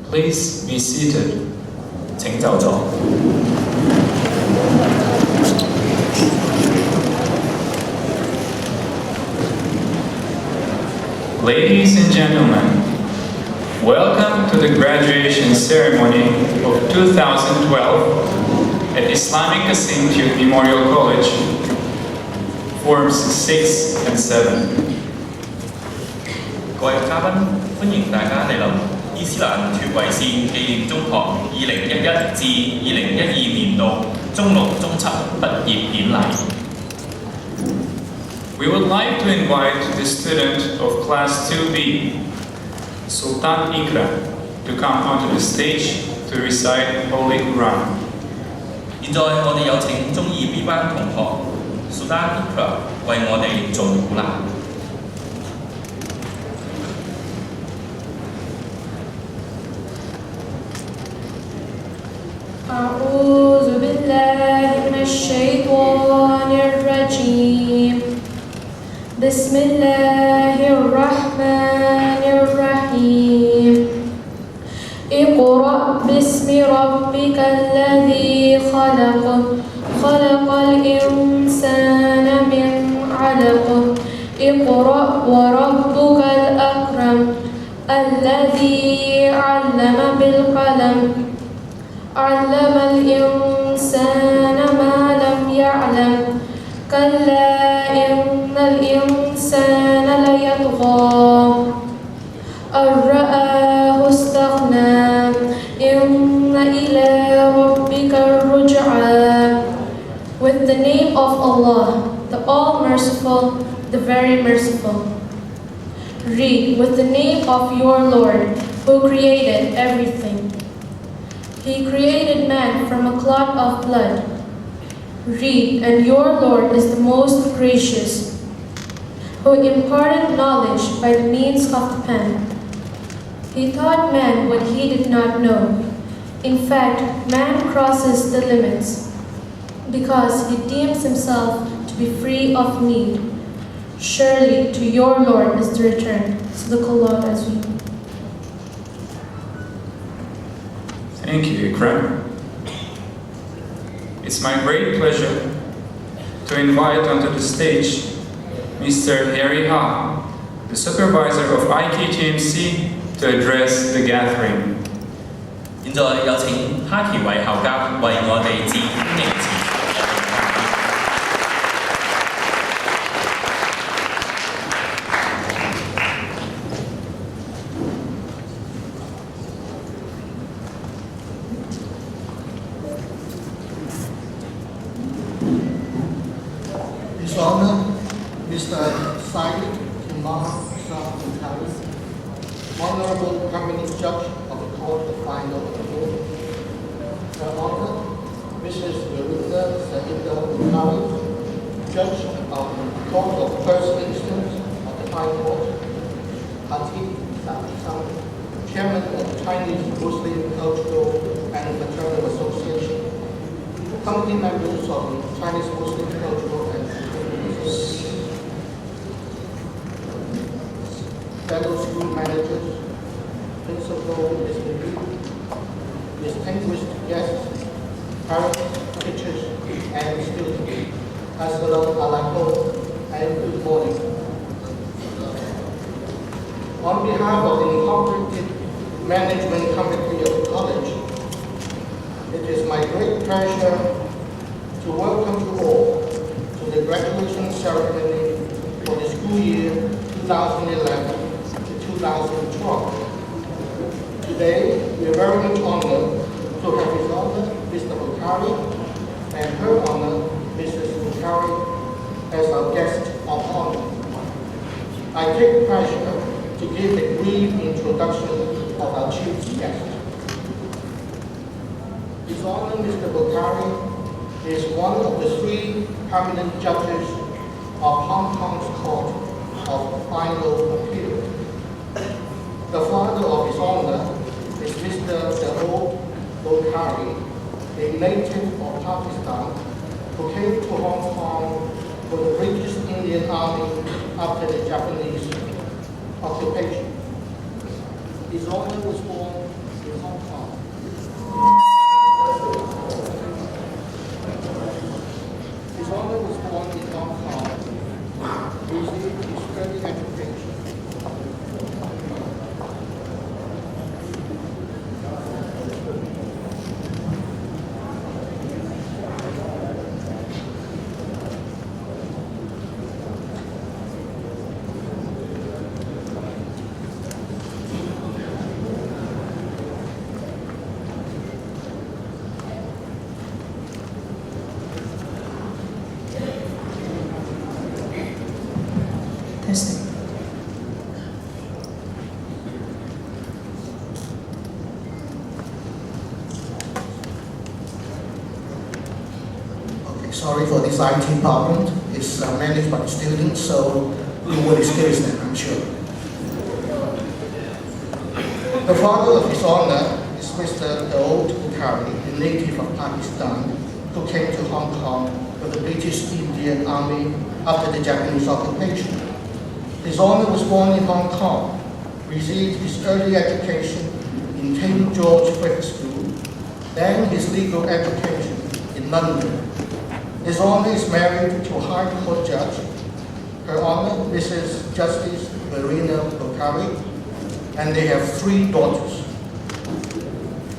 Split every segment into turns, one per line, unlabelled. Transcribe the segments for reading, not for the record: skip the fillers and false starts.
Please be seated. 請就座。Ladies and gentlemen, welcome to the graduation ceremony of 2012 at Islamic Institute Memorial College, Forms 6 and 7.
各位嘉賓，歡迎大家嚟臨伊斯蘭脫維線紀念中學2011至2012年度中六、中七畢業典禮。
We would like to invite the student of Class 2B, Sultan Ikra, to come onto the stage to recite Holy Quran.
現在我哋有請中二 B 班同學 Sultan Ikra 為我哋做鼓勵。
أعوذ بالله من الشيطان الرجيم بسم الله الرحمن الرحيم اقرأ باسم ربك الذي خلق خلق الإنسان من علق اقرأ وربك الأكرم الذي علم بالقلم علم الإنسان ما لم يعلم كلا إن الإنسان ليطغى أن رآه استغنى إن إلى ربك الرجعى. With the name of Allah, the All-Merciful, the Very Merciful. Read with the name of your Lord, who created everything. He created man from a clot of blood. Read, and your Lord is the most gracious, who imparted knowledge by the means of the pen. He taught man what he did not know. In fact, man crosses the limits because he deems himself to be free of need. Surely to your Lord is the return. Sadaqallahu Azim.
Thank you, Ikram. It's my great pleasure to invite onto the stage Mr. Harry Ha, the supervisor of IKTMC, to address the gathering.
現在有請哈奇偉校監為我哋致歡迎詞。
His Honor, Mr. Syed Imam Shah Bukhari, Honorable Permanent Judge of the Court of Final Appeal, Her Honor, Mrs. Virinda Saida Bukhari, Judge of the Court of First Instance of the High Court, Hatib Sam, Chairman of the Chinese Muslim Cultural and Fraternal Association, committee members of the Chinese Muslim Cultural and fellow school managers, principal, distinguished guests, parents, teachers, and students. Assalamu alaikum and good morning. On behalf of the Incorporated Management Committee of the College, it is my great pleasure to welcome you all to the graduation ceremony for the school year 2011 to 2012. Today, we are very much honored to have His Honor, Mr. Bukhari, and Her Honor, Mrs. Bukhari, as our guest of honor. I take pleasure to give a brief introduction of our chief guest. His Honor, Mr. Bukhari, is one of the 3 permanent judges of Hong Kong's Court of Final Appeal. The father of His Honor is Mr. Dawood Bukhari, a native of Pakistan who came to Hong Kong for the British Indian Army after the Japanese occupation. His Honor was born in Sorry for this IT problem. It's managed by the students, so you will excuse them, I'm sure. The father of His Honor is Mr. Dawood Bukhari, a native of Pakistan, who came to Hong Kong with the British Indian Army after the Japanese occupation. His Honor was born in Hong Kong, received his early education in King George Fifth School, then his legal education in London. His Honor is married to a High Court judge, Her Honor Mrs. Justice Verena Bukhari, and they have 3 daughters.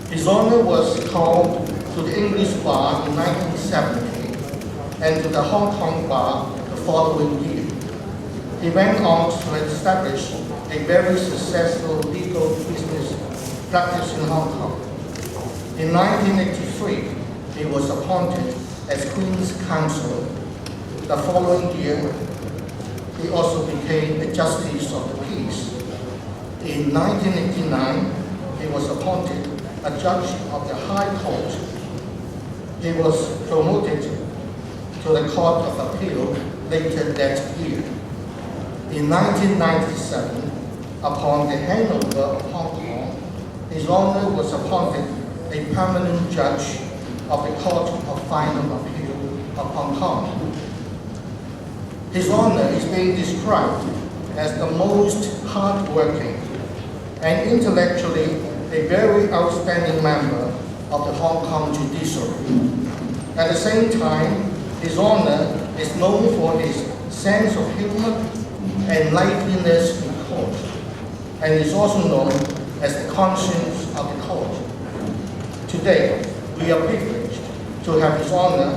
His Honor was called to the English bar in 1970 and to the Hong Kong bar the following year. He went on to establish a very successful legal business practice in Hong Kong. In 1983, he was appointed as Queen's Counsel. The following year, he also became a Justice of the Peace. In 1989, he was appointed a Judge of the High Court. He was promoted to the Court of Appeal later that year. In 1997, upon the handover of Hong Kong, His Honor was appointed a permanent judge of the Court of Final Appeal of Hong Kong. His Honor is being described as the most hardworking and intellectually a very outstanding member of the Hong Kong judiciary. At the same time, His Honor is known for his sense of humor and liveliness in court, and is also known as the conscience of the court. Today, we are privileged to have His Honor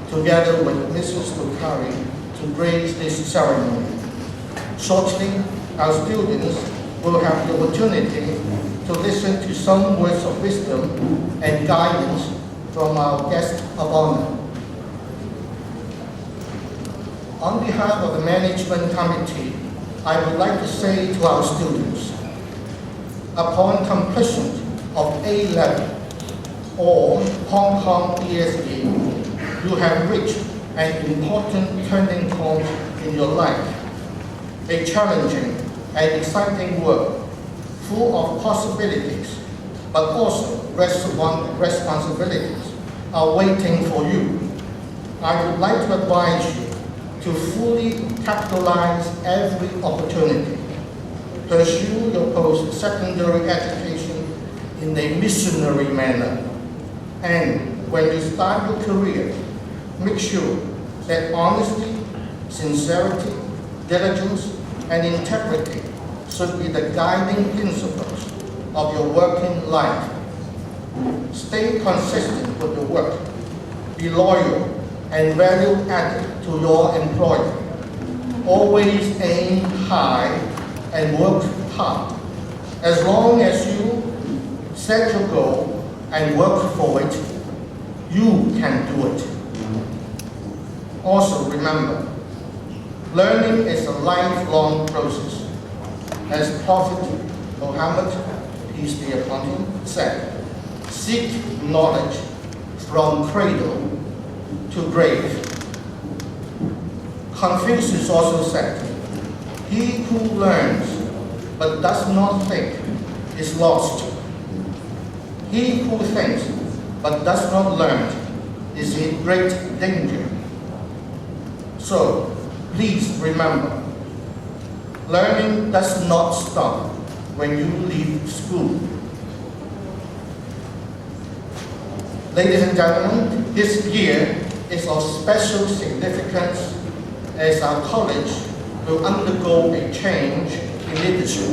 together with Mrs. Bukhari to grace this ceremony. Shortly, our students will have the opportunity to listen to some words of wisdom and guidance from our guest of honor. On behalf of the Management Committee, I would like to say to our students, upon completion of A-level or Hong Kong ESE, you have reached an important turning point in your life, a challenging and exciting work full of possibilities, but also responsibilities are waiting for you. I would like to advise you to fully capitalize every opportunity. Pursue your post-secondary education in a missionary manner. And when you start your career, make sure that honesty, sincerity, diligence, and integrity should be the guiding principles of your working life. Stay consistent with your work. Be loyal and value-added to your employer. Always aim high and work hard. As long as you set your goal and work for it, you can do it. Also remember, learning is a lifelong process. As Prophet Muhammad, peace be upon him, said, seek knowledge from cradle to grave. Confucius also said, he who learns but does not think is lost. He who thinks but does not learn is in great danger. So, please remember, learning does not stop when you leave school. Ladies and gentlemen, this year is of special significance as our college will undergo a change in leadership.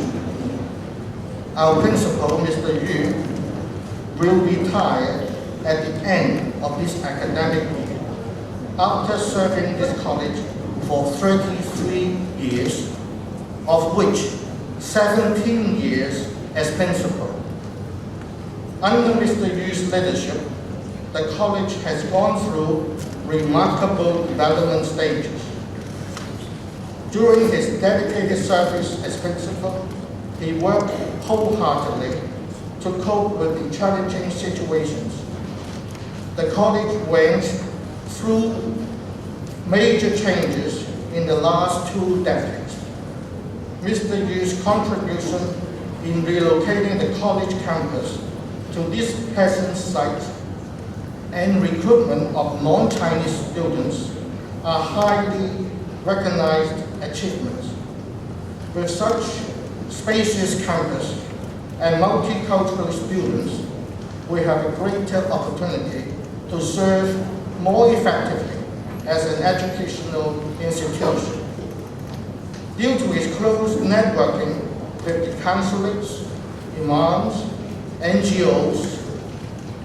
Our principal, Mr. Yu, will retire at the end of this academic year after serving this college for 33 years, of which 17 years as principal. Under Mr. Yu's leadership, the college has gone through remarkable development stages. During his dedicated service as principal, he worked wholeheartedly to cope with the challenging situations. The college went through major changes in the last 2 decades. Mr. Yu's contribution in relocating the college campus to this present site and recruitment of non-Chinese students are highly recognized achievements. With such spacious campus and multicultural students, we have a greater opportunity to serve more effectively as an educational institution. Due to its close networking with the consulates, imams, NGOs,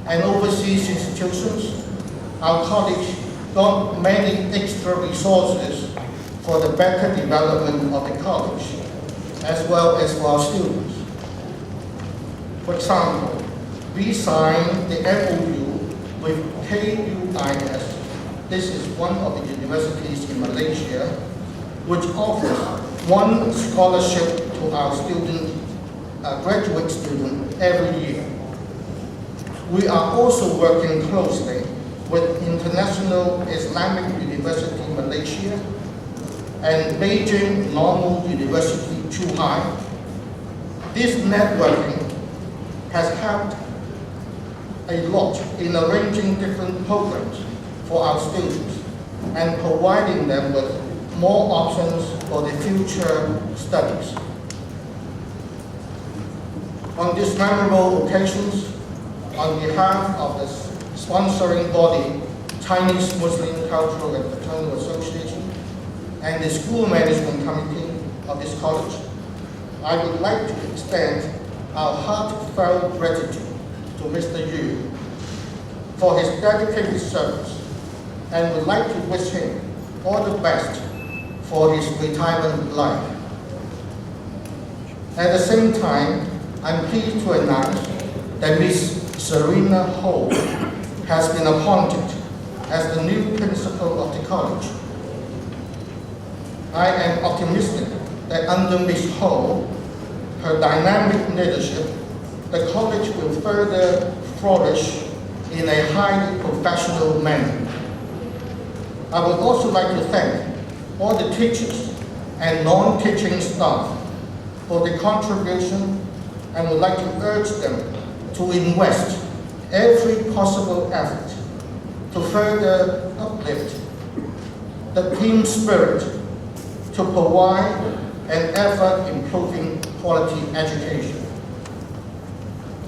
and overseas institutions, our college got many extra resources for the better development of the college, as well as for our students. For example, we signed the MOU with KUIS. This is one of the universities in Malaysia, which offers 1 scholarship to our graduate student every year. We are also working closely with International Islamic University Malaysia and Beijing Normal University Zhuhai. This networking has helped a lot in arranging different programs for our students and providing them with more options for their future studies. On these memorable occasions, on behalf of the sponsoring body, Chinese Muslim Cultural and Fraternal Association, and the school management committee of this college, I would like to extend our heartfelt gratitude to Mr. Yu for his dedicated service and would like to wish him all the best for his retirement life. At the same time, I'm pleased to announce that Ms. Serena Ho has been appointed as the new principal of the college. I am optimistic that under Ms. Ho, her dynamic leadership, the college will further flourish in a highly professional manner. I would also like to thank all the teachers and non-teaching staff for their contribution and would like to urge them to invest every possible effort to further uplift the team spirit to provide an ever-improving quality education.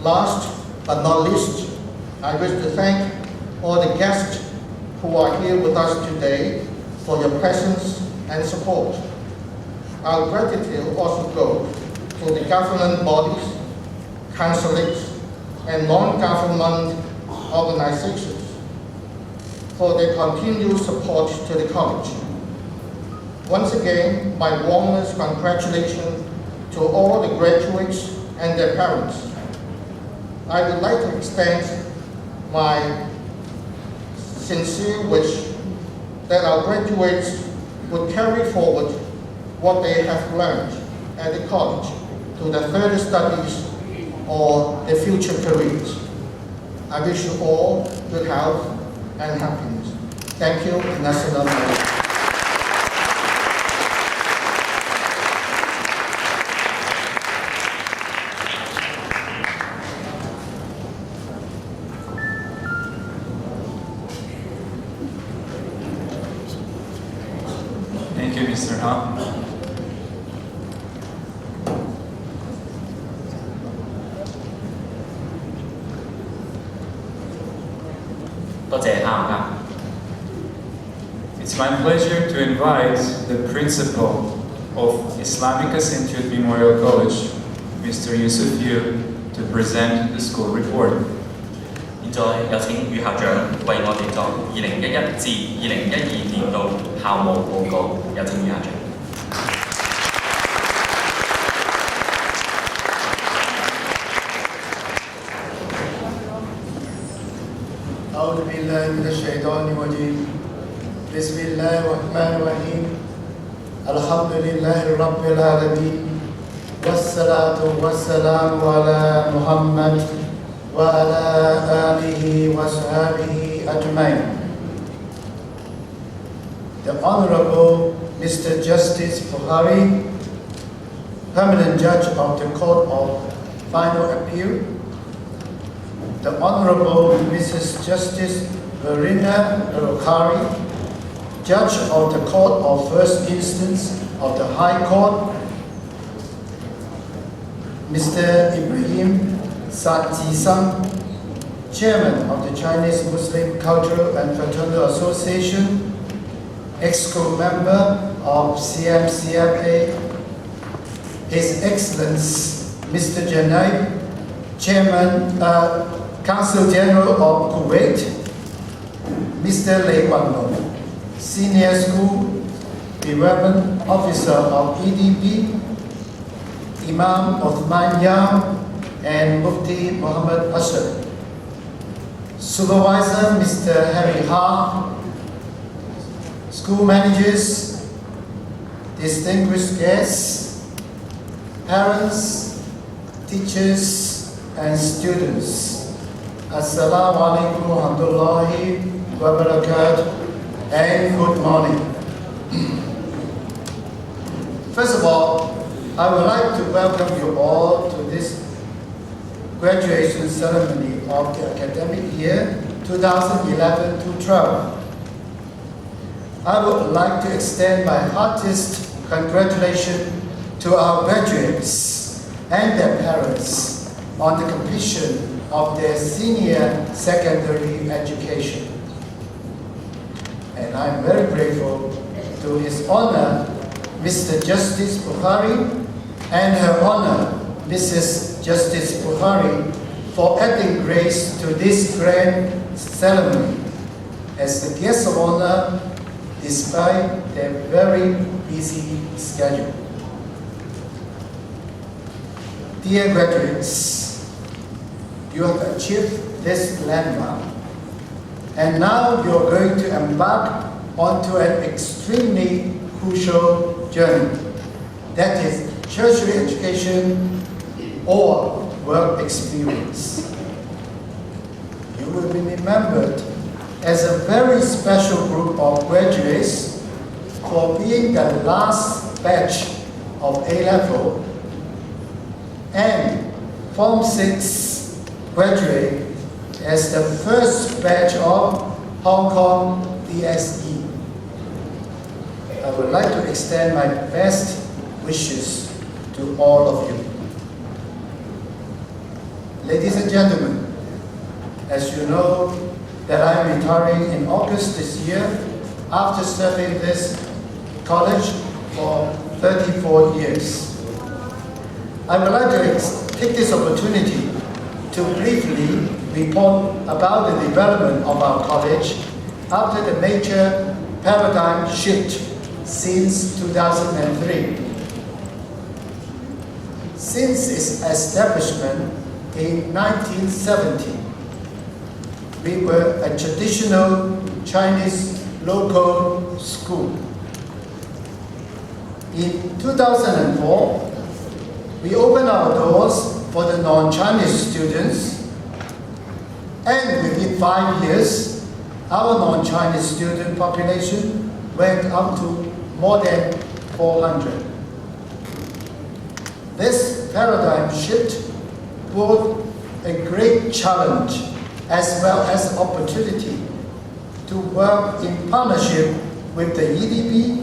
Last but not least, I wish to thank all the guests who are here with us today for your presence and support. Our gratitude also goes to the government bodies, consulates, and non-government organizations for their continued support to the college. Once again, my warmest congratulations to all the graduates and their parents. I would like to extend my sincere wish that our graduates would carry forward what they have learned at the college to their further studies or their future careers. I wish you all good health and happiness. Thank you, and that's enough.
Thank you, Mr. Ha.
多謝哈ครับ
It's my pleasure to invite the principal of Islamic Institute Memorial College, Mr. Yusuf Yu, to present the school report.
現在有請余校長為我哋作2011至2012年度校務報告。有請余校長。
أعوذ بالله من الشيطان الرجيم بسم الله الرحمن الرحيم الحمد لله رب العالمين والصلاة والسلام على محمد وعلى آله وصحبه أجمعين the Honorable Mr. Justice Buhari, Permanent Judge of the Court of Final Appeal, the Honorable Mrs. Justice Verena Rokari, Judge of the Court of First Instance of the High Court, Mr. Ibrahim Sajisang, Chairman of the Chinese Muslim Cultural and Fraternal Association, EXCO member of CMCFA, His Excellency Mr. Janai, Chairman, Council General of Kuwait, Mr. Lei Guanlong, Senior School Development Officer of EDP, Imam Othman Yam, and Mufti Muhammad Ashraf. Supervisor Mr. Harry Ha, school managers, distinguished guests, parents, teachers, and students. Assalamu alaikum wa rahmatullahi wa barakatuh, and good morning. First of all, I would like to welcome you all to this graduation ceremony of the academic year 2011-12. I would like to extend my heartiest congratulations to our graduates and their parents on the completion of their senior secondary education. And I'm very grateful to His Honor, Mr. Justice Buhari, and Her Honor, Mrs. Justice Buhari, for adding grace to this grand ceremony as the guest of honor despite their very busy schedule. Dear graduates, you have achieved this landmark, and now you are going to embark onto an extremely crucial journey, that is tertiary education or work experience. You will be remembered as a very special group of graduates for being the last batch of A-level and Form 6 graduate as the first batch of Hong Kong DSE. I would like to extend my best wishes to all of you. Ladies and gentlemen, as you know that I am retiring in August this year after serving this college for 34 years. I would like to take this opportunity to briefly report about the development of our college after the major paradigm shift since 2003. Since its establishment in 1970, we were a traditional Chinese local school. In 2004, we opened our doors for the non-Chinese students, and within 5 years, our non-Chinese student population went up to more than 400. This paradigm shift brought a great challenge as well as opportunity to work in partnership with the EDP,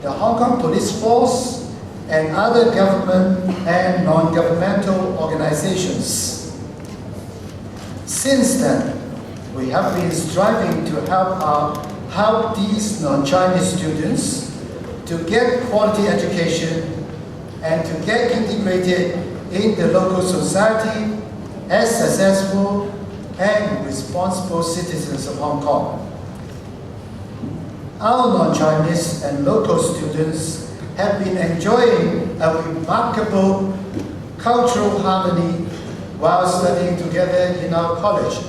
the Hong Kong Police Force, and other government and non-governmental organizations. Since then, we have been striving to help these non-Chinese students to get quality education and to get integrated in the local society as successful and responsible citizens of Hong Kong. Our non-Chinese and local students have been enjoying a remarkable cultural harmony while studying together in our college.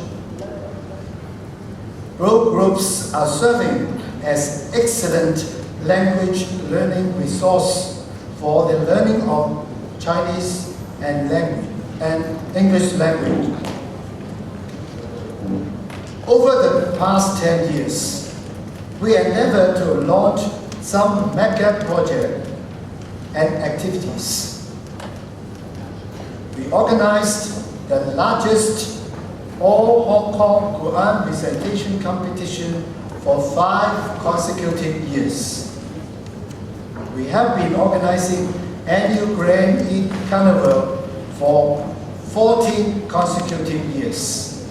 Both groups are serving as excellent language learning resource for the learning of Chinese and English language. Over the past 10 years, we endeavor to launch some mega projects and activities. We organized the largest all Hong Kong Quran recitation competition for 5 consecutive years. We have been organizing annual Grand Eid Carnival for 14 consecutive years.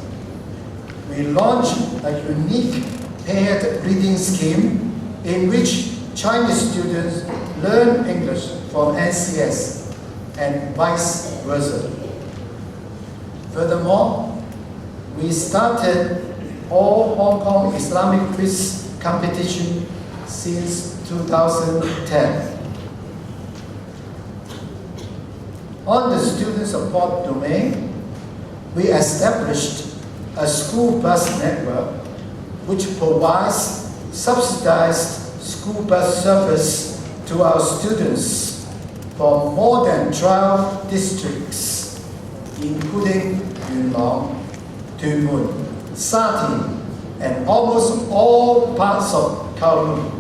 We launched a unique paired reading scheme in which Chinese students learn English from NCS and vice versa. Furthermore, we started all Hong Kong Islamic quiz competition since 2010. On the student support domain, we established a school bus network which provides subsidized school bus service to our students from more than 12 districts, including Yuen Long, Tuen Mun, Sa Tin, and almost all parts of Kowloon.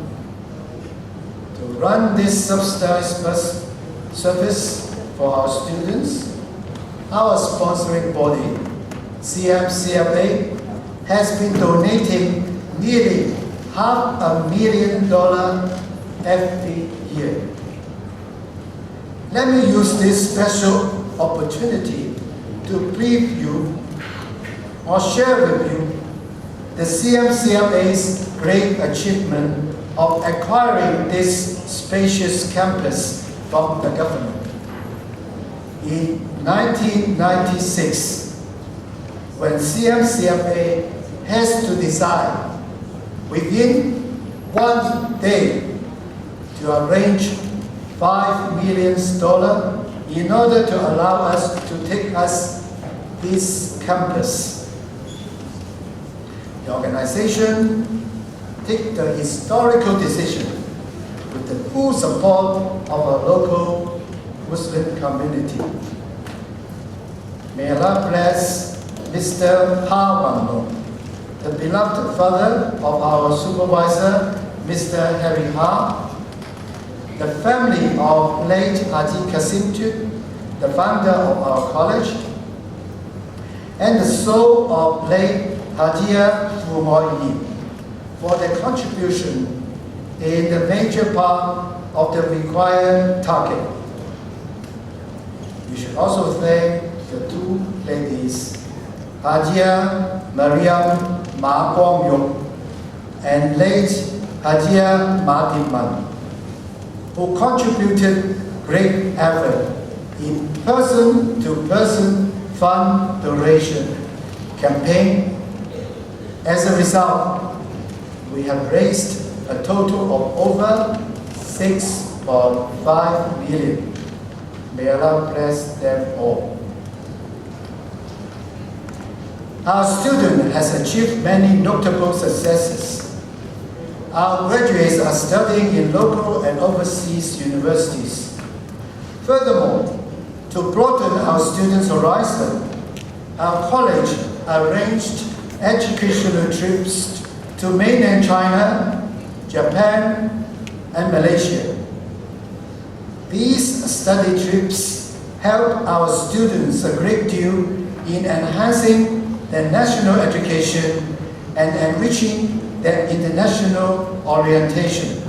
To run this subsidized bus service for our students, our sponsoring body, CMCFA, has been donating nearly $500,000 every year. Let me use this special opportunity to brief you or share with you the CMCFA's great achievement of acquiring this spacious campus from the government. In 1996, when CMCFA has to decide within 1 day to arrange $5 million in order to allow us to take us this campus. The organization took the historical decision with the full support of our local Muslim community. May Allah bless Mr. Ha Wan Long, the beloved father of our supervisor, Mr. Harry Ha, the family of late Haji Kasim Tut, the founder of our college, and the soul of late Hajia Fu Mo Yi for their contribution in the major part of the required target. We should also thank the 2 ladies, Hajia Mariam Ma Guang Yong and late Hajia Ma Tin Man, who contributed great effort in person-to-person fund donation campaign. As a result, we have raised a total of over 6.5 million. May Allah bless them all. Our student has achieved many notable successes. Our graduates are studying in local and overseas universities. Furthermore, to broaden our students' horizon, our college arranged educational trips to mainland China, Japan, and Malaysia. These study trips help our students a great deal in enhancing their national education and enriching their international orientation.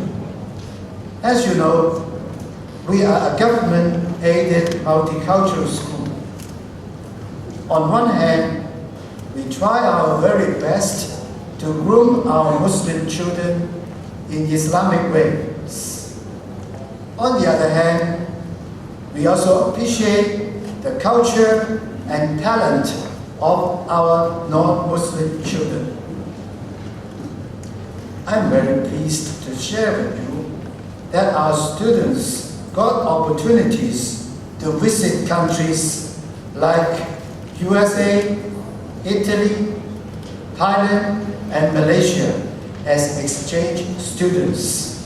As you know, we are a government-aided multicultural school. On one hand, we try our very best to groom our Muslim children in Islamic ways. On the other hand, we also appreciate the culture and talent of our non-Muslim children. I'm very pleased to share with you that our students got opportunities to visit countries like USA, Italy, Thailand, and Malaysia as exchange students.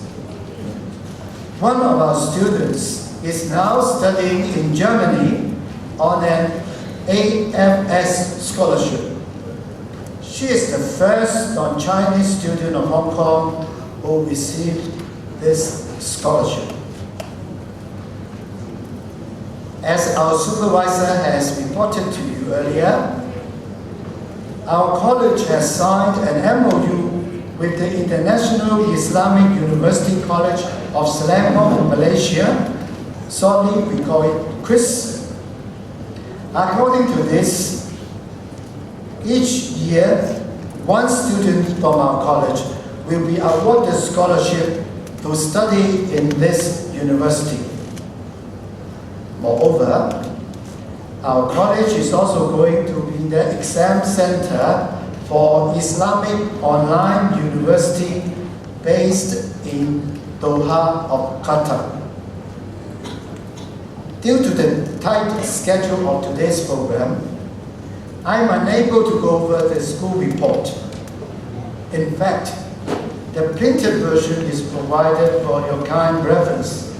One of our students is now studying in Germany on an AFS scholarship. She is the first non-Chinese student of Hong Kong who received this scholarship. As our supervisor has reported to you earlier, our college has signed an MOU with the International Islamic University College of Selangor, Malaysia. Shortly, we call it QUIS. According to this, each year, one student from our college will be awarded a scholarship to study in this university. Moreover, our college is also going to be the exam center for Islamic Online University based in Doha of Qatar. Due to the tight schedule of today's program, I am unable to go over the school report. In fact, the printed version is provided for your kind reference.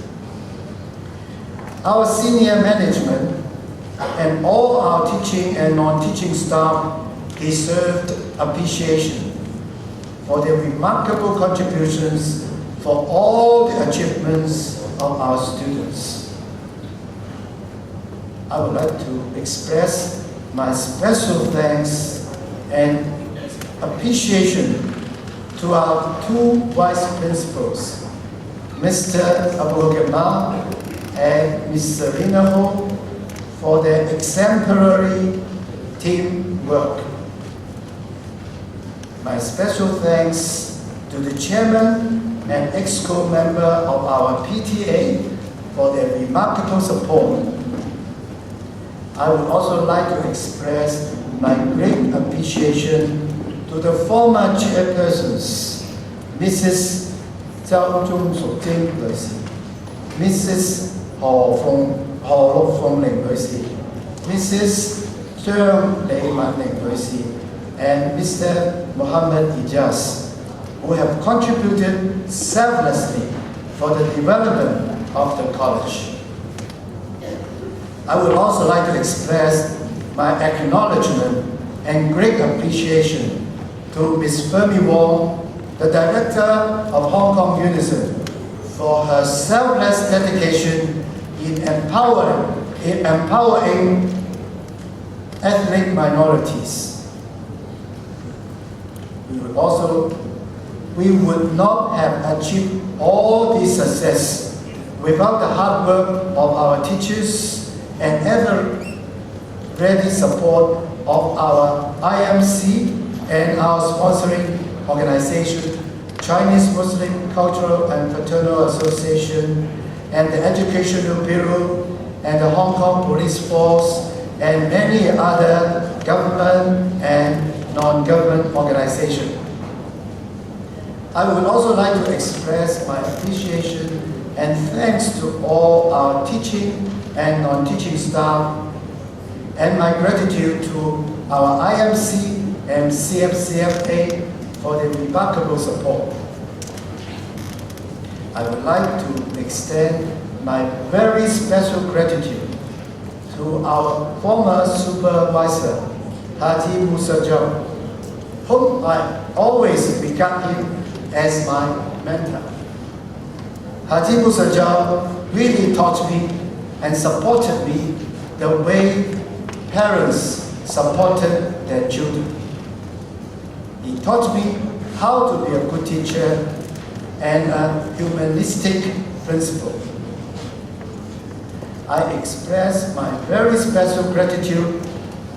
Our senior management and all our teaching and non-teaching staff deserved appreciation for their remarkable contributions for all the achievements of our students. I would like to express my special thanks and appreciation to our two vice principals, Mr. Abu Gamal and Ms. Serena Ho, for their exemplary teamwork. My special thanks to the chairman and EXCO member of our PTA for their remarkable support. I would also like to express my great appreciation to the former chairpersons, Mrs. Zhao Zhong-Suk-Jing, Mrs. Ho Luk Fong-Ling, Mrs. Zhang Lei-Man-Ling, and Mr. Muhammad Ijaz, who have contributed selflessly for the development of the college. I would also like to express my acknowledgement and great appreciation to Ms. Fermi Wong, the Director of Hong Kong Unison, for her selfless dedication in empowering ethnic minorities. We would not have achieved all this success without the hard work of our teachers and ever-ready support of our IMC and our sponsoring organization, Chinese Muslim Cultural and Fraternal Association, and the Educational Bureau, and the Hong Kong Police Force, and many other government and non-government organizations. I would also like to express my appreciation and thanks to all our teaching and non-teaching staff, and my gratitude to our IMC and CFCFA for their remarkable support. I would like to extend my very special gratitude to our former supervisor, Haji Musa Jam, whom I always regard him as my mentor. Haji Musa Jam really taught me and supported me the way parents supported their children. He taught me how to be a good teacher and a humanistic principle. I express my very special gratitude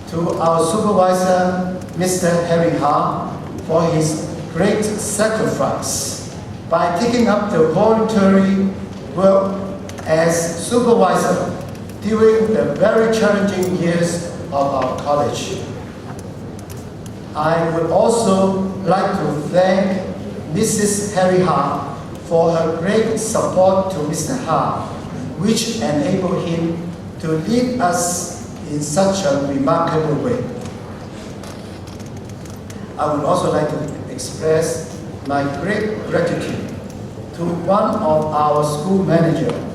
to our supervisor, Mr. Harry Ha, for his great sacrifice by taking up the voluntary work as supervisor during the very challenging years of our college. I would also like to thank Mrs. Harry Ha for her great support to Mr. Ha, which enabled him to lead us in such a remarkable way. I would also like to express my great gratitude to one of our school managers,